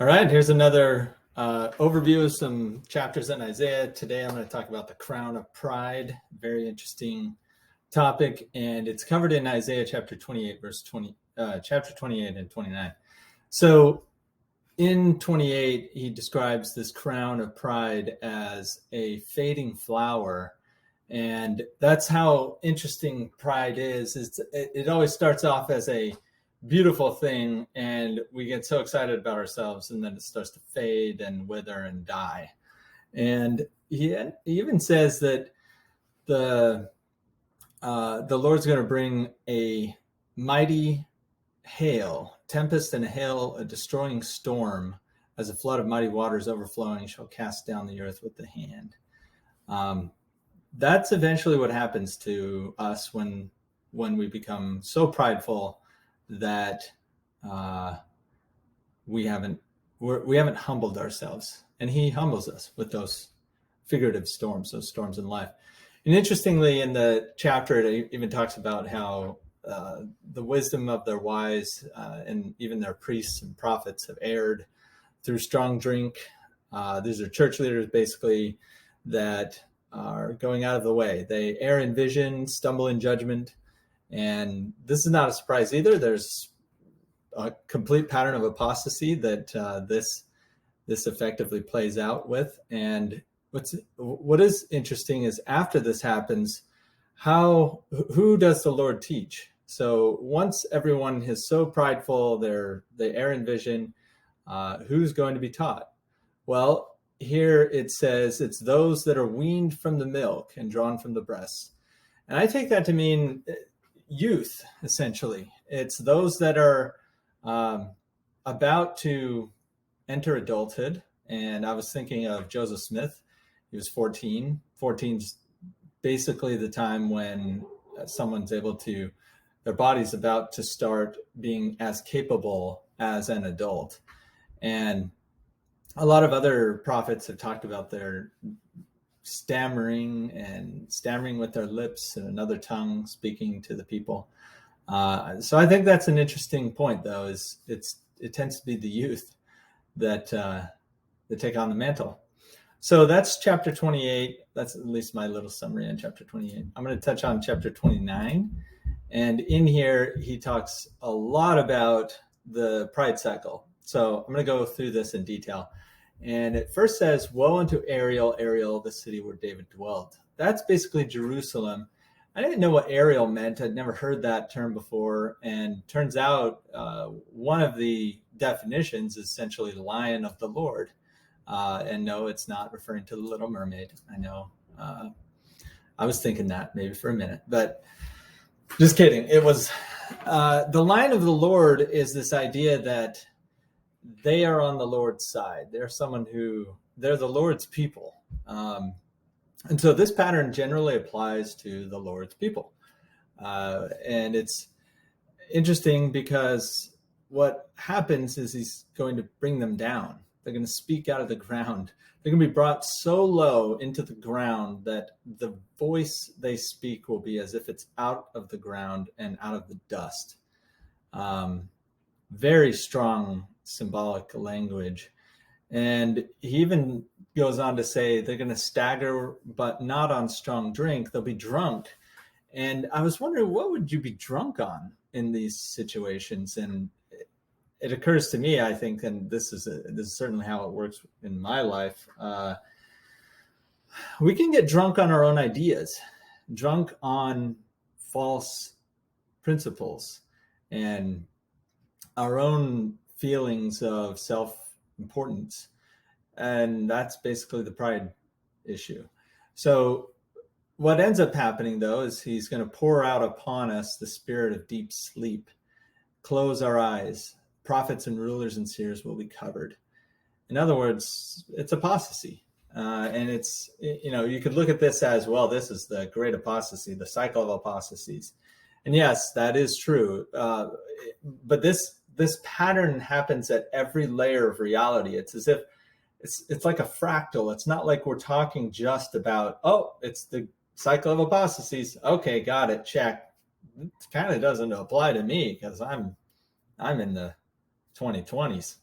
All right, here's another overview of some chapters in Isaiah. Today I'm going to talk about the crown of pride. Very interesting topic, and it's covered in Isaiah chapter 28, chapter 28 and 29. So in 28, he describes this crown of pride as a fading flower. And that's how interesting pride is. It always starts off as a beautiful thing, and we get so excited about ourselves, and then it starts to fade and wither and die. And he even says that the Lord's going to bring a mighty hail, tempest and a hail, a destroying storm, as a flood of mighty waters overflowing shall cast down the earth with the hand. That's eventually what happens to us when we become so prideful that we haven't humbled ourselves, and he humbles us with those figurative storms, those storms in life. And interestingly, in the chapter, it even talks about how the wisdom of their wise and even their priests and prophets have erred through strong drink. These are church leaders, basically, that are going out of the way. They err in vision, stumble in judgment. And this is not a surprise either. There's a complete pattern of apostasy that this effectively plays out with. And what is interesting is after this happens, who does the Lord teach? So once everyone is so prideful, they err in vision, who's going to be taught? Well, here it says it's those that are weaned from the milk and drawn from the breasts. And I take that to mean youth, essentially. It's those that are about to enter adulthood. And I was thinking of Joseph Smith. He was 14. 14's basically the time when their body's about to start being as capable as an adult. And a lot of other prophets have talked about their stammering with their lips and another tongue speaking to the people. So I think that's an interesting point, though, is it tends to be the youth that take on the mantle. So that's chapter 28. That's at least my little summary on chapter 28. I'm going to touch on chapter 29. And in here, he talks a lot about the pride cycle. So I'm going to go through this in detail. And it first says, woe unto Ariel, Ariel, the city where David dwelt. That's basically Jerusalem. I didn't know what Ariel meant. I'd never heard that term before. And turns out one of the definitions is essentially the lion of the Lord. And no, it's not referring to the Little Mermaid. I know. I was thinking that maybe for a minute, but just kidding. It was the lion of the Lord is this idea that they are on the Lord's side. They're the Lord's people. And so this pattern generally applies to the Lord's people. And it's interesting because what happens is he's going to bring them down. They're going to speak out of the ground. They're going to be brought so low into the ground that the voice they speak will be as if it's out of the ground and out of the dust. Very strong symbolic language. And he even goes on to say they're going to stagger, but not on strong drink. They'll be drunk. And I was wondering, what would you be drunk on in these situations? And it occurs to me, I think, and this is certainly how it works in my life. We can get drunk on our own ideas, drunk on false principles and our own feelings of self-importance. And that's basically the pride issue. So what ends up happening, though, is he's going to pour out upon us the spirit of deep sleep, close our eyes. Prophets and rulers and seers will be covered. In other words, it's apostasy. And it's, you could look at this as, well, this is the great apostasy, the cycle of apostasies. And yes, that is true. But this pattern happens at every layer of reality. It's as if it's like a fractal. It's not like we're talking just about, it's the cycle of apostasies. Okay, got it, check. It kind of doesn't apply to me because I'm in the 2020s,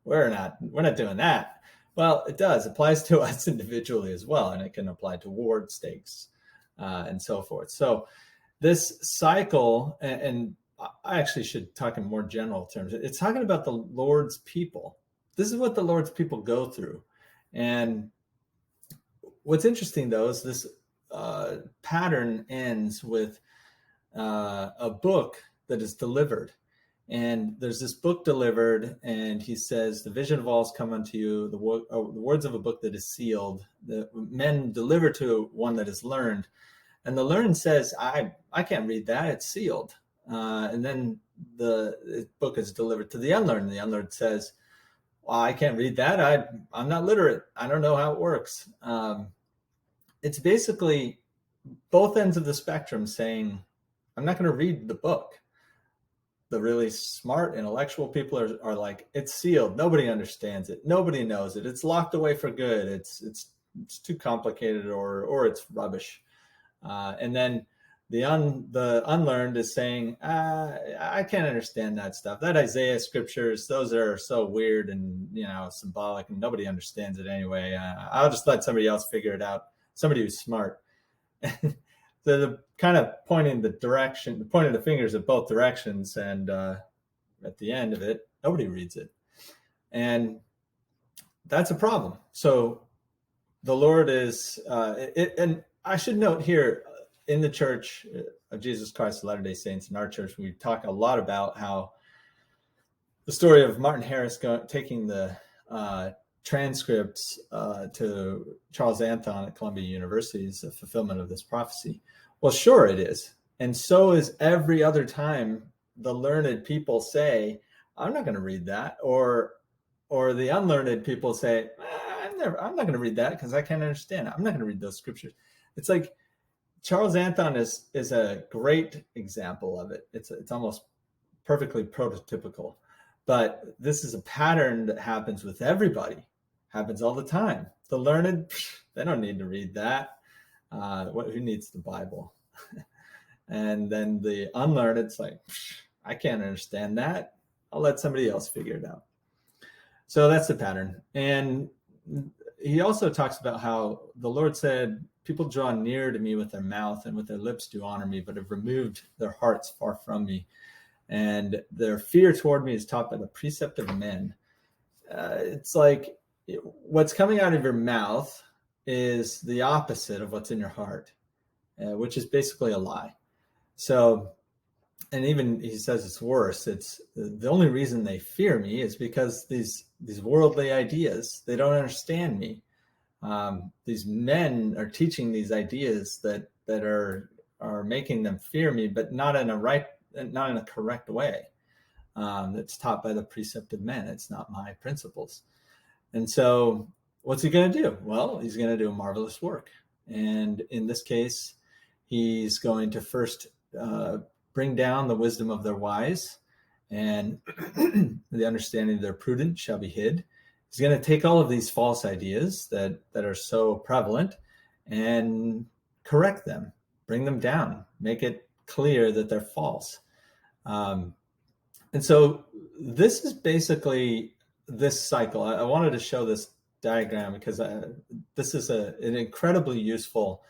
we're not doing that. Well, it does. It applies to us individually as well, and it can apply to ward stakes and so forth. So this cycle, and I actually should talk in more general terms. It's talking about the Lord's people. This is what the Lord's people go through. And what's interesting, though, is this pattern ends with a book that is delivered. And there's this book delivered, and he says, the vision of all has come unto you, the words of a book that is sealed, the men deliver to one that is learned. And the learned says, I can't read that, it's sealed. And then the book is delivered to the unlearned. The unlearned says, well, I can't read that, I'm not literate, I don't know how it works. It's basically both ends of the spectrum saying, I'm not going to read the book. The really smart intellectual people are like, it's sealed, nobody understands it, nobody knows it, it's locked away for good, it's too complicated, or it's rubbish. And then the unlearned is saying, I can't understand that stuff, that Isaiah scriptures, those are so weird and symbolic, and nobody understands it anyway. I'll just let somebody else figure it out, somebody who's smart. So they're kind of pointing the fingers at both directions, and at the end of it, nobody reads it, and that's a problem. So the Lord is, and I should note here, in the Church of Jesus Christ of Latter-day Saints, in our church, we talk a lot about how the story of Martin Harris taking the transcripts to Charles Anthon at Columbia University is a fulfillment of this prophecy. Well, sure it is. And so is every other time the learned people say, I'm not going to read that. Or the unlearned people say, I'm not going to read that because I can't understand it. I'm not going to read those scriptures. It's like Charles Anthon is a great example of it. It's almost perfectly prototypical. But this is a pattern that happens with everybody, happens all the time. The learned, they don't need to read that. Who needs the Bible? And then the unlearned, it's like, I can't understand that, I'll let somebody else figure it out. So that's the pattern. And he also talks about how the Lord said, people draw near to me with their mouth and with their lips do honor me, but have removed their hearts far from me. And their fear toward me is taught by the precept of men. It's like what's coming out of your mouth is the opposite of what's in your heart, which is basically a lie. So, and even he says it's worse. It's the only reason they fear me is because these worldly ideas, they don't understand me. These men are teaching these ideas that are making them fear me, but not in a correct way. That's taught by the precept of men. It's not my principles. And so what's he going to do? Well, he's going to do a marvelous work. And in this case, he's going to first bring down the wisdom of their wise, and the understanding of their prudent shall be hid. He's going to take all of these false ideas that are so prevalent and correct them, bring them down, make it clear that they're false. And so this is basically this cycle. I wanted to show this diagram because this is an incredibly useful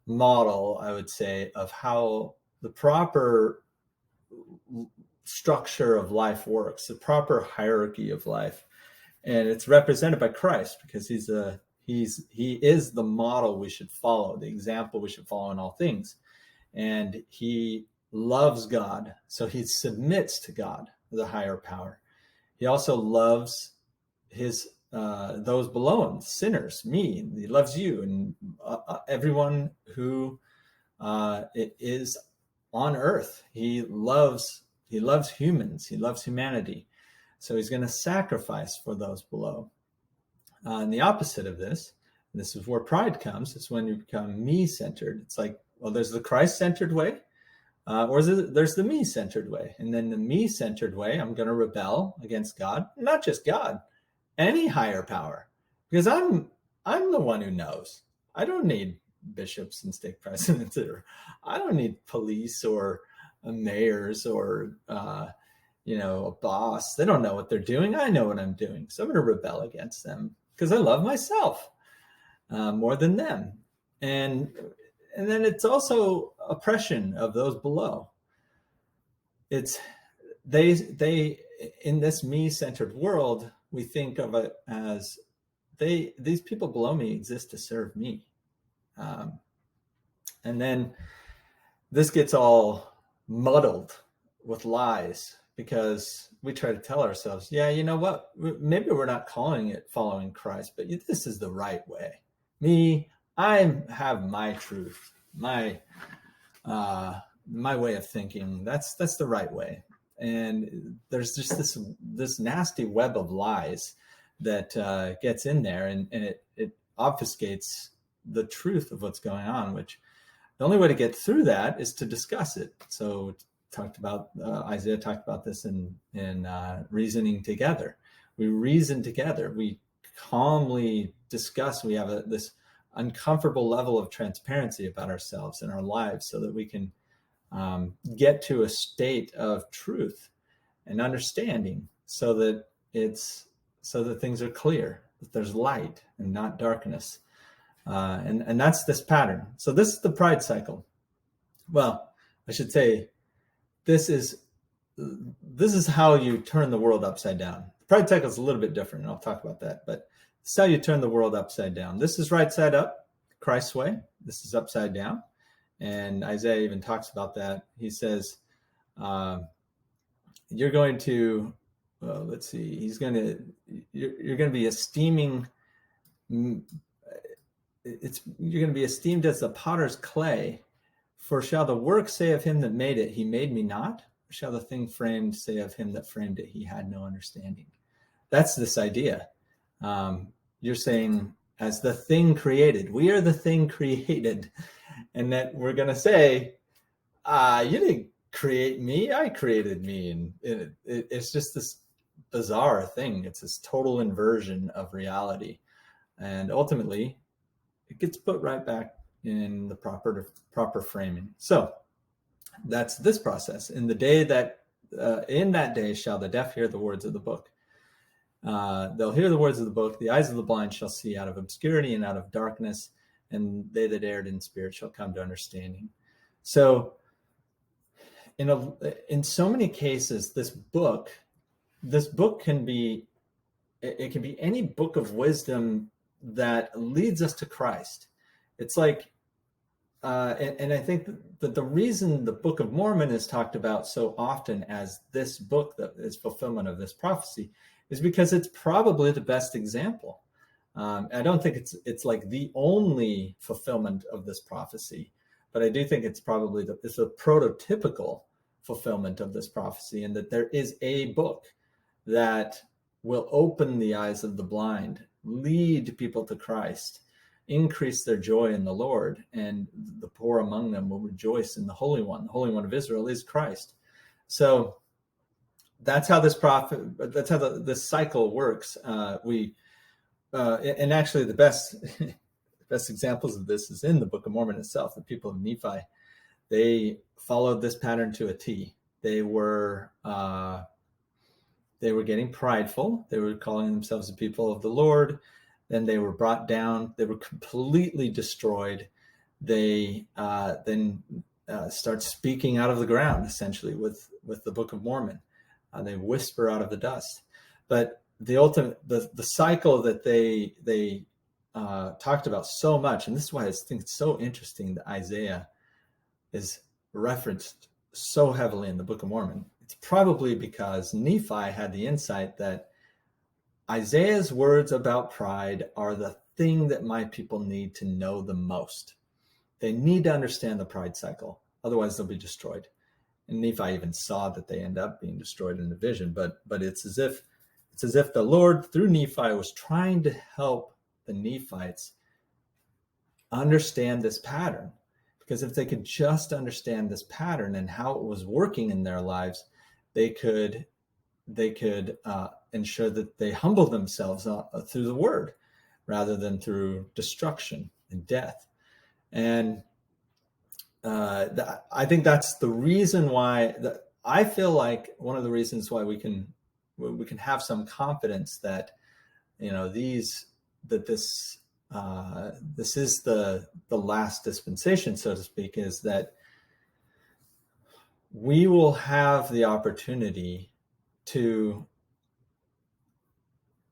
model, I would say, of how the proper structure of life works, the proper hierarchy of life. And it's represented by Christ because he is the model we should follow, the example we should follow in all things. And he loves God, so he submits to God, the higher power. He also loves his those below him, sinners, me. He loves you and everyone who is on earth. He loves humans. He loves humanity. So he's going to sacrifice for those below. And the opposite of this, and this is where pride comes, is when you become me-centered. It's like, well, there's the Christ-centered way, or there's the me-centered way. And then the me-centered way, I'm going to rebel against God, not just God, any higher power, because I'm the one who knows. I don't need bishops and stake presidents, or I don't need police or mayors or a boss. They don't know what they're doing. I know what I'm doing. So I'm going to rebel against them because I love myself more than them. And then it's also oppression of those below. It's they in this me-centered world, we think of it as these people below me exist to serve me. And then this gets all muddled with lies because we try to tell ourselves, yeah, you know what? Maybe we're not calling it following Christ, but this is the right way. I have my truth, my way of thinking. That's the right way. And there's just this nasty web of lies that gets in there, and it obfuscates the truth of what's going on, which the only way to get through that is to discuss it. So Isaiah talked about this in reasoning together. We reason together. We calmly discuss. We have this uncomfortable level of transparency about ourselves and our lives so that we can get to a state of truth and understanding so that things are clear, that there's light and not darkness. And that's this pattern. So this is the pride cycle. Well, I should say, this is how you turn the world upside down. The pride cycle is a little bit different, and I'll talk about that. But this is how you turn the world upside down. This is right side up, Christ's way. This is upside down. And Isaiah even talks about that. He says, you're going to, let's see, you're going to be esteeming, you're going to be esteemed as the potter's clay. For shall the work say of him that made it, he made me not? Or shall the thing framed say of him that framed it, he had no understanding? That's this idea. You're saying, as the thing created, we are the thing created. And that we're going to say, you didn't create me, I created me. And it's just this bizarre thing. It's this total inversion of reality. And ultimately, it gets put right back in the proper framing. So that's this process. In that day shall the deaf hear the words of the book. They'll hear the words of the book. The eyes of the blind shall see out of obscurity and out of darkness, and they that erred in spirit shall come to understanding. So in so many cases, this book can be any book of wisdom that leads us to Christ. It's like, and I think that the reason the Book of Mormon is talked about so often as this book that is fulfillment of this prophecy is because it's probably the best example. I don't think it's like the only fulfillment of this prophecy, but I do think it's probably it's a prototypical fulfillment of this prophecy, and that there is a book that will open the eyes of the blind, lead people to Christ, increase their joy in the Lord, and the poor among them will rejoice in the Holy One. The Holy One of Israel is Christ. So that's how this this cycle works. And actually the best examples of this is in the Book of Mormon itself. The people of Nephi, they followed this pattern to a T. They were getting prideful. They were calling themselves the people of the Lord. Then they were brought down. They were completely destroyed. They then start speaking out of the ground, essentially, with the Book of Mormon. They whisper out of the dust. But the cycle that they talked about so much, and this is why I think it's so interesting that Isaiah is referenced so heavily in the Book of Mormon. It's probably because Nephi had the insight that Isaiah's words about pride are the thing that my people need to know the most. They need to understand the pride cycle. Otherwise, they'll be destroyed. And Nephi even saw that they end up being destroyed in the vision. But it's as if the Lord, through Nephi, was trying to help the Nephites understand this pattern. Because if they could just understand this pattern and how it was working in their lives, they could ensure that they humble themselves through the word rather than through destruction and death. And I think that's the reason why I feel like one of the reasons why we can have some confidence that, this is the last dispensation, so to speak, is that we will have the opportunity to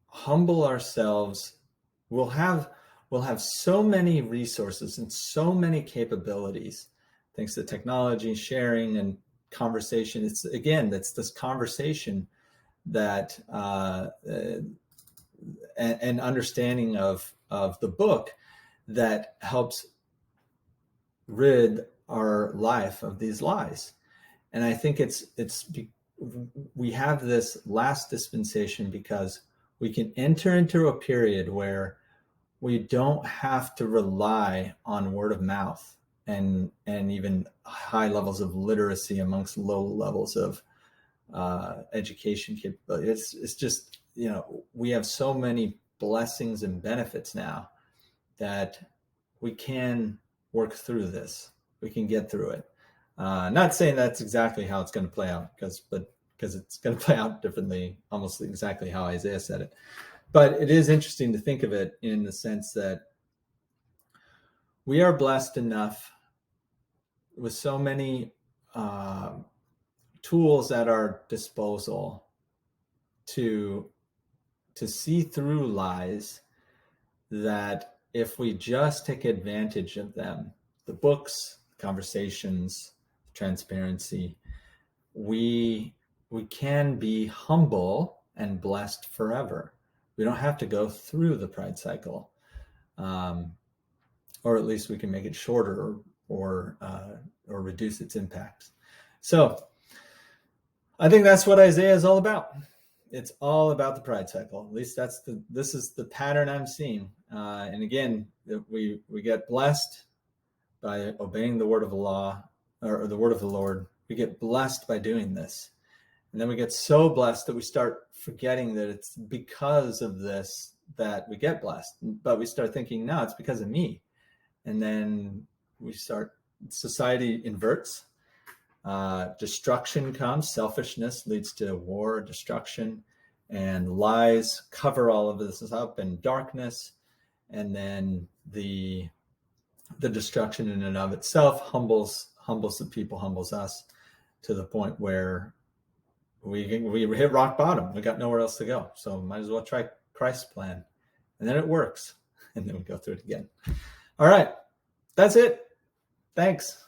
humble ourselves. We'll have so many resources and so many capabilities, thanks to technology, sharing, and conversation. That's this conversation that and understanding of the book that helps rid our life of these lies. And I think we have this last dispensation because we can enter into a period where we don't have to rely on word of mouth and even high levels of literacy amongst low levels of education capability. It's just, we have so many blessings and benefits now that we can work through this. We can get through it. Not saying that's exactly how it's going to play out, because it's going to play out differently, almost exactly how Isaiah said it. But it is interesting to think of it in the sense that we are blessed enough with so many tools at our disposal to see through lies, that if we just take advantage of them, the books, conversations, transparency, we can be humble and blessed forever. We don't have to go through the pride cycle, or at least we can make it shorter or reduce its impact. So I think that's what Isaiah is all about. It's all about the pride cycle. At least this is the pattern I'm seeing. And again, we get blessed by obeying the word of the law, or the word of the Lord. We get blessed by doing this. And then we get so blessed that we start forgetting that it's because of this that we get blessed. But we start thinking, no, it's because of me. And then society inverts. Destruction comes. Selfishness leads to war, destruction, and lies cover all of this up, and darkness. And then the destruction in and of itself humbles the people, humbles us, to the point where we hit rock bottom. We got nowhere else to go. So might as well try Christ's plan. And then it works. And then we go through it again. All right. That's it. Thanks.